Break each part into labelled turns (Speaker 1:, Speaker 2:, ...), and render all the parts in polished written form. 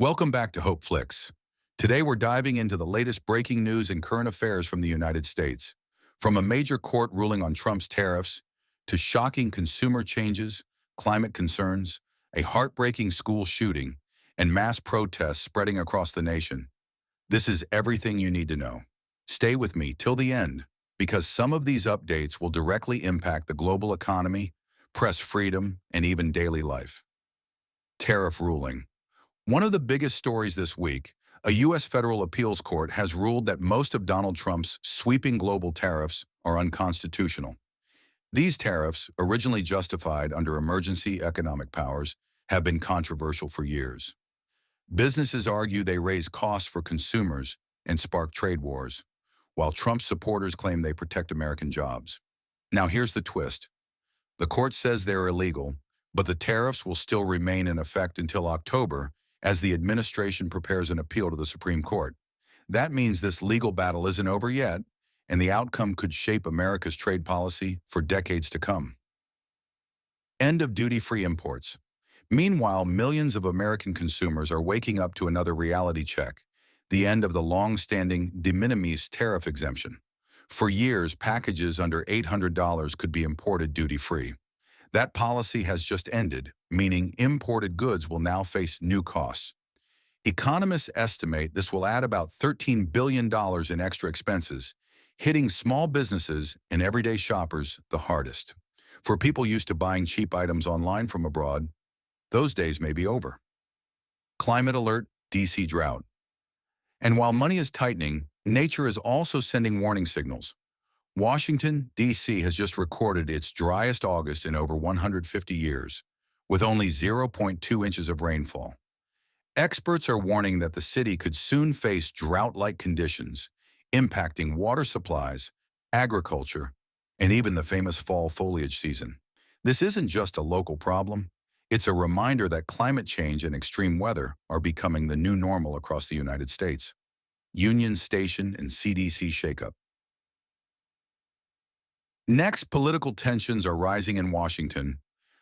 Speaker 1: Welcome back to Hope Flicks. Today we're diving into the latest breaking news and current affairs from the United States. From a major court ruling on Trump's tariffs, to shocking consumer changes, climate concerns, a heartbreaking school shooting, and mass protests spreading across the nation. This is everything you need to know. Stay with me till the end, because some of these updates will directly impact the global economy, press freedom, and even daily life. Tariff ruling. One of the biggest stories this week, a U.S. federal appeals court has ruled that most of Donald Trump's sweeping global tariffs are unconstitutional. These tariffs, originally justified under emergency economic powers, have been controversial for years. Businesses argue they raise costs for consumers and spark trade wars, while Trump supporters claim they protect American jobs. Now here's the twist. The court says they're illegal, but the tariffs will still remain in effect until October as the administration prepares an appeal to the Supreme Court. That means this legal battle isn't over yet, and the outcome could shape America's trade policy for decades to come. End of duty-free imports. Meanwhile, millions of American consumers are waking up to another reality check, the end of the long-standing de minimis tariff exemption. For years, packages under $800 could be imported duty-free. That policy has just ended, meaning imported goods will now face new costs. Economists estimate this will add about $13 billion in extra expenses, hitting small businesses and everyday shoppers the hardest. For people used to buying cheap items online from abroad, those days may be over. Climate alert, DC drought. And while money is tightening, nature is also sending warning signals. Washington, D.C. has just recorded its driest August in over 150 years, with only 0.2 inches of rainfall. Experts are warning that the city could soon face drought-like conditions, impacting water supplies, agriculture, and even the famous fall foliage season. This isn't just a local problem. It's a reminder that climate change and extreme weather are becoming the new normal across the United States. Union Station and CDC shakeup. Next, political tensions are rising in Washington.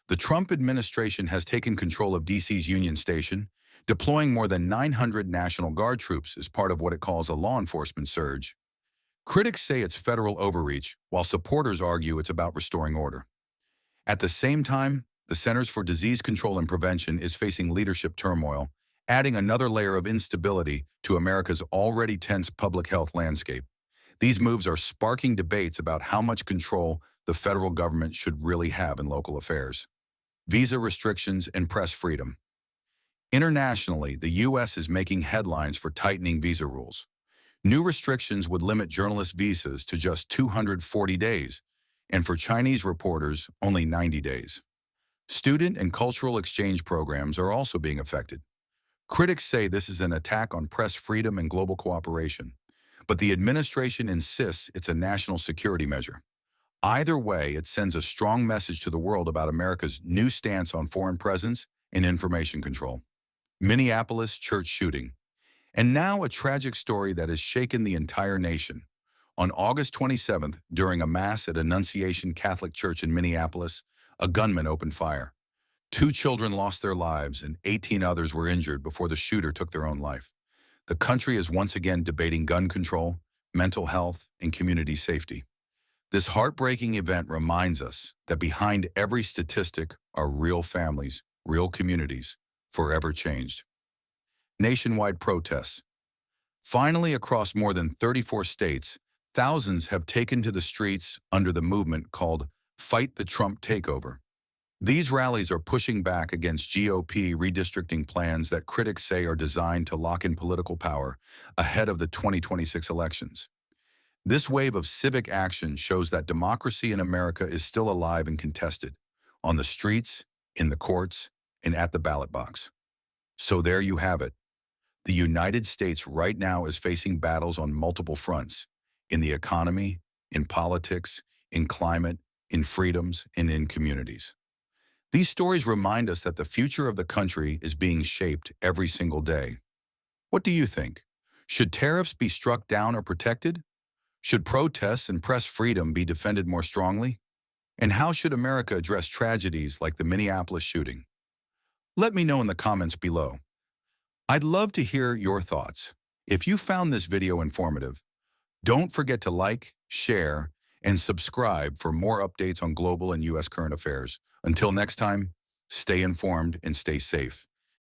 Speaker 1: The Trump administration has taken control of D.C.'s Union Station, deploying more than 900 National Guard troops as part of what it calls a law enforcement surge. Critics say it's federal overreach, while supporters argue it's about restoring order. At the same time, the Centers for Disease Control and Prevention is facing leadership turmoil, adding another layer of instability to America's already tense public health landscape. These moves are sparking debates about how much control the federal government should really have in local affairs. Visa restrictions and press freedom. Internationally, the U.S. is making headlines for tightening visa rules. New restrictions would limit journalist visas to just 240 days, and for Chinese reporters, only 90 days. Student and cultural exchange programs are also being affected. Critics say this is an attack on press freedom and global cooperation, but the administration insists it's a national security measure. Either way, it sends a strong message to the world about America's new stance on foreign presence and information control. Minneapolis church shooting. And now a tragic story that has shaken the entire nation. On August 27th, during a mass at Annunciation Catholic Church in Minneapolis, a gunman opened fire. 2 children lost their lives and 18 others were injured before the shooter took their own life. The country is once again debating gun control, mental health, and community safety. This heartbreaking event reminds us that behind every statistic are real families, real communities, forever changed. Nationwide protests. Finally, across more than 34 states, thousands have taken to the streets under the movement called Fight the Trump Takeover. These rallies are pushing back against GOP redistricting plans that critics say are designed to lock in political power ahead of the 2026 elections. This wave of civic action shows that democracy in America is still alive and contested, on the streets, in the courts, and at the ballot box. So there you have it. The United States right now is facing battles on multiple fronts, in the economy, in politics, in climate, in freedoms, and in communities. These stories remind us that the future of the country is being shaped every single day. What do you think? Should tariffs be struck down or protected? Should protests and press freedom be defended more strongly? And how should America address tragedies like the Minneapolis shooting? Let me know in the comments below. I'd love to hear your thoughts. If you found this video informative, don't forget to like, share, and subscribe for more updates on global and U.S. current affairs. Until next time, stay informed and stay safe.